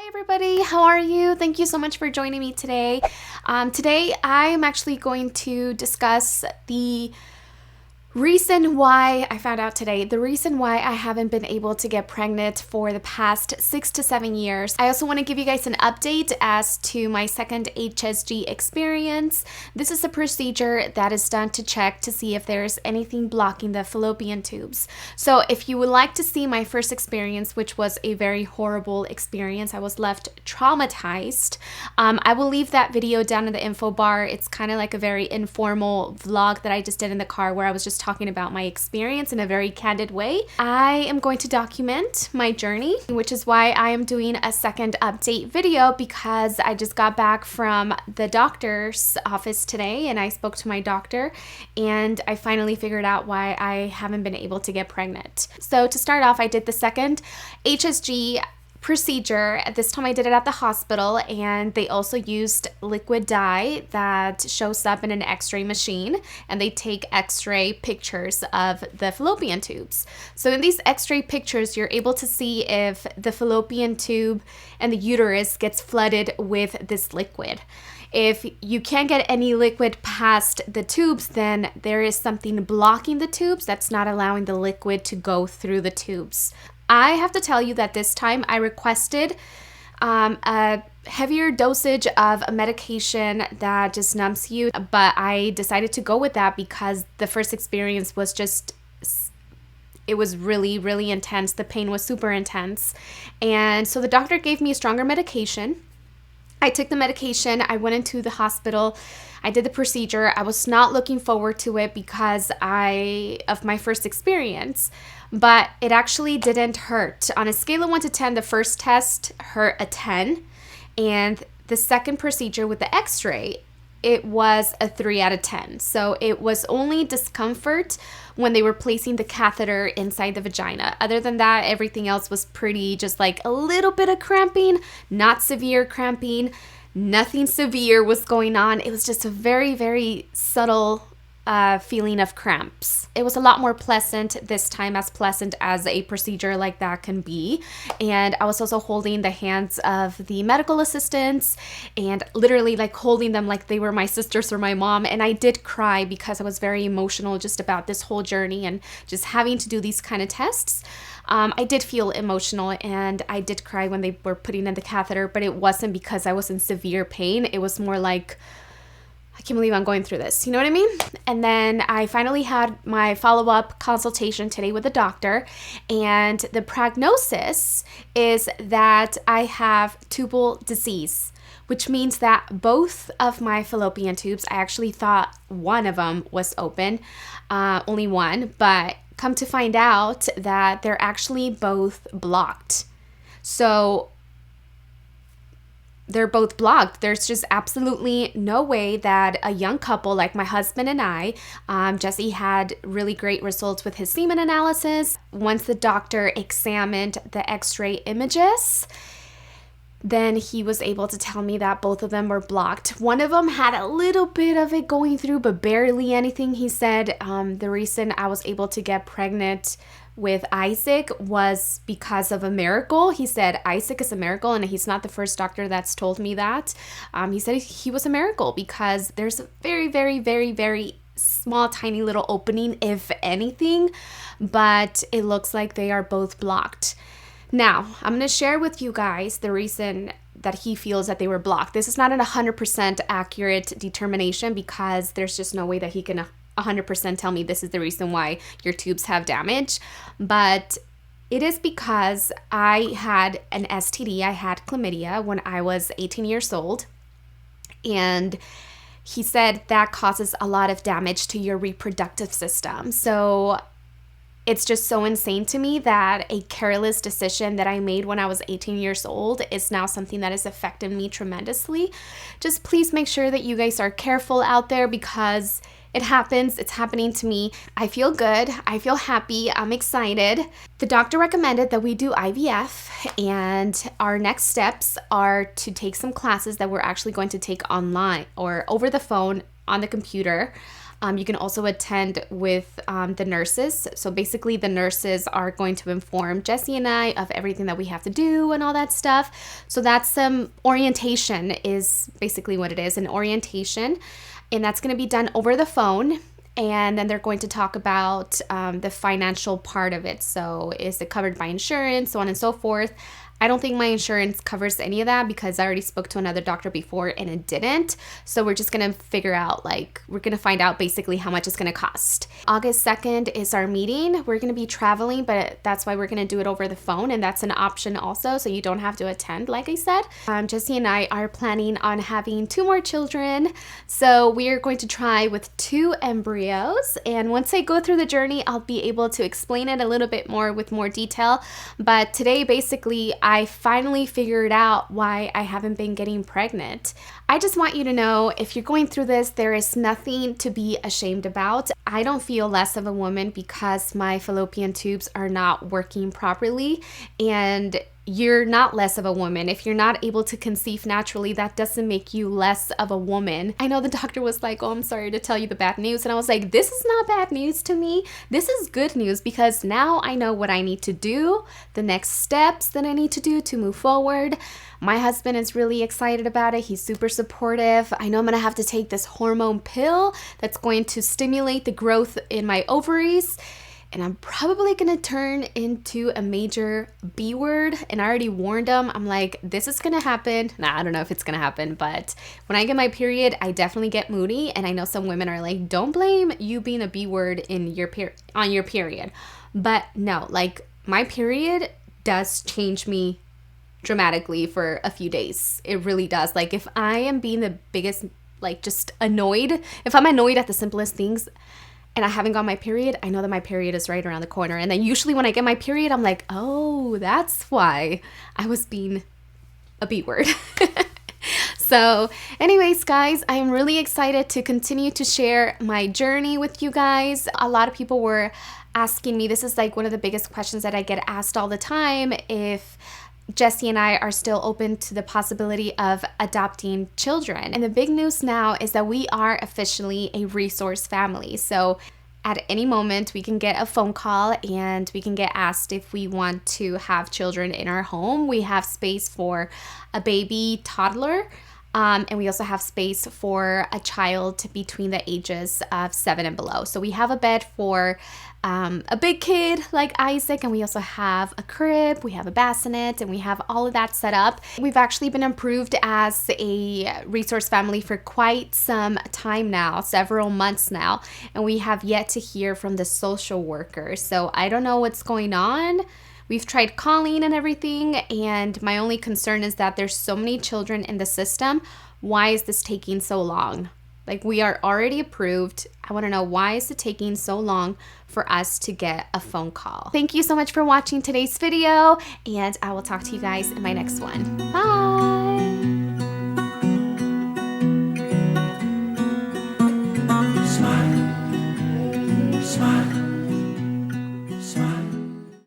Everybody, how are you? Thank you so much for joining me today. Today I am actually going to discuss the reason why I haven't been able to get pregnant for the past 6 to 7 years. I also want to give you guys an update as to my second HSG experience. This is a procedure that is done to check to see if there's anything blocking the fallopian tubes. So if you would like to see my first experience, which was a very horrible experience, I was left traumatized. I will leave that video down in the info bar. It's kind of like a very informal vlog that I just did in the car where I was just talking about my experience in a very candid way. I am going to document my journey, which is why I am doing a second update video, because I just got back from the doctor's office today and I spoke to my doctor and I finally figured out why I haven't been able to get pregnant. So to start off, I did the second HSG procedure. This time I did it at the hospital, and they also used liquid dye that shows up in an x-ray machine, and they take x-ray pictures of the fallopian tubes. So in these x-ray pictures, you're able to see if the fallopian tube and the uterus gets flooded with this liquid. If you can't get any liquid past the tubes, then there is something blocking the tubes that's not allowing the liquid to go through the tubes. I have to tell you that this time I requested a heavier dosage of a medication that just numbs you, but I decided to go with that because the first experience was it was really, really intense. The pain was super intense. And so the doctor gave me a stronger medication. I took the medication, I went into the hospital, I did the procedure. I was not looking forward to it because of my first experience, but it actually didn't hurt. On a scale of 1 to 10, the first test hurt a 10, and the second procedure with the x-ray, it was a 3 out of 10. So it was only discomfort when they were placing the catheter inside the vagina. Other than that, everything else was pretty, just like a little bit of cramping, not severe cramping, nothing severe was going on. It was just a very, very subtle feeling of cramps. It was a lot more pleasant this time, as pleasant as a procedure like that can be. And I was also holding the hands of the medical assistants and literally like holding them like they were my sisters or my mom. And I did cry because I was very emotional just about this whole journey and just having to do these kind of tests. I did feel emotional and I did cry when they were putting in the catheter, but it wasn't because I was in severe pain. It was more like, I can't believe I'm going through this. You know what I mean? And then I finally had my follow-up consultation today with the doctor, and the prognosis is that I have tubal disease, which means that both of my fallopian tubes, I actually thought one of them was open, only one, but come to find out that they're actually both blocked. So they're both blocked. There's just absolutely no way that a young couple like my husband and I, Jesse had really great results with his semen analysis. Once the doctor examined the x-ray images, then he was able to tell me that both of them were blocked. One of them had a little bit of it going through, but barely anything. He said the reason I was able to get pregnant with Isaac was because of a miracle. He said Isaac is a miracle, and he's not the first doctor that's told me that. He said he was a miracle because there's a very, very, very, very small, tiny little opening, if anything, but it looks like they are both blocked. Now, I'm going to share with you guys the reason that he feels that they were blocked. This is not an 100% accurate determination because there's just no way that he can 100% tell me this is the reason why your tubes have damage, but it is because I had an STD. I had chlamydia when I was 18 years old, and he said that causes a lot of damage to your reproductive system. So it's just so insane to me that a careless decision that I made when I was 18 years old is now something that has affected me tremendously. Just please make sure that you guys are careful out there because it happens. It's happening to me. I feel good. I feel happy. I'm excited. The doctor recommended that we do IVF, and our next steps are to take some classes that we're actually going to take online or over the phone on the computer. You can also attend with the nurses. So basically the nurses are going to inform Jessie and I of everything that we have to do and all that stuff. So that's some orientation is basically what it is, an orientation. And that's going to be done over the phone. And then they're going to talk about the financial part of it. So is it covered by insurance, so on and so forth. I don't think my insurance covers any of that because I already spoke to another doctor before and it didn't. So we're just going to figure out, like, we're going to find out basically how much it's going to cost. August 2nd is our meeting. We're going to be traveling, but that's why we're going to do it over the phone. And that's an option also, so you don't have to attend, like I said. Jessie and I are planning on having 2 more children. So we are going to try with 2 embryos. And once I go through the journey, I'll be able to explain it a little bit more with more detail. But today, basically, I finally figured out why I haven't been getting pregnant. I just want you to know, if you're going through this, there is nothing to be ashamed about. I don't feel less of a woman because my fallopian tubes are not working properly, and you're not less of a woman. If you're not able to conceive naturally, that doesn't make you less of a woman. I know the doctor was like, oh, I'm sorry to tell you the bad news. And I was like, this is not bad news to me. This is good news because now I know what I need to do, the next steps that I need to do to move forward. My husband is really excited about it. He's super supportive. I know I'm gonna have to take this hormone pill that's going to stimulate the growth in my ovaries. And I'm probably gonna turn into a major B word. And I already warned him. I'm like, this is gonna happen. Nah, I don't know if it's gonna happen, but when I get my period, I definitely get moody. And I know some women are like, don't blame you being a B word in your on your period. But no, like, my period does change me dramatically for a few days. It really does. Like, if I am being the biggest, like, just annoyed, if I'm annoyed at the simplest things, and I haven't got my period, I know that my period is right around the corner. And then usually when I get my period, I'm like, oh, that's why I was being a B word. So anyways, guys, I'm really excited to continue to share my journey with you guys. A lot of people were asking me, this is like one of the biggest questions that I get asked all the time, if Jessie and I are still open to the possibility of adopting children. And the big news now is that we are officially a resource family. So at any moment, we can get a phone call and we can get asked if we want to have children in our home. We have space for a baby toddler. And we also have space for a child between the ages of 7 and below. So we have a bed for a big kid like Isaac, and we also have a crib, we have a bassinet, and we have all of that set up. We've actually been approved as a resource family for quite some time now, several months now, and we have yet to hear from the social worker. So I don't know what's going on. We've tried calling and everything, and my only concern is that there's so many children in the system. Why is this taking so long? Like, we are already approved. I want to know, why is it taking so long for us to get a phone call? Thank you so much for watching today's video, and I will talk to you guys in my next one. Bye!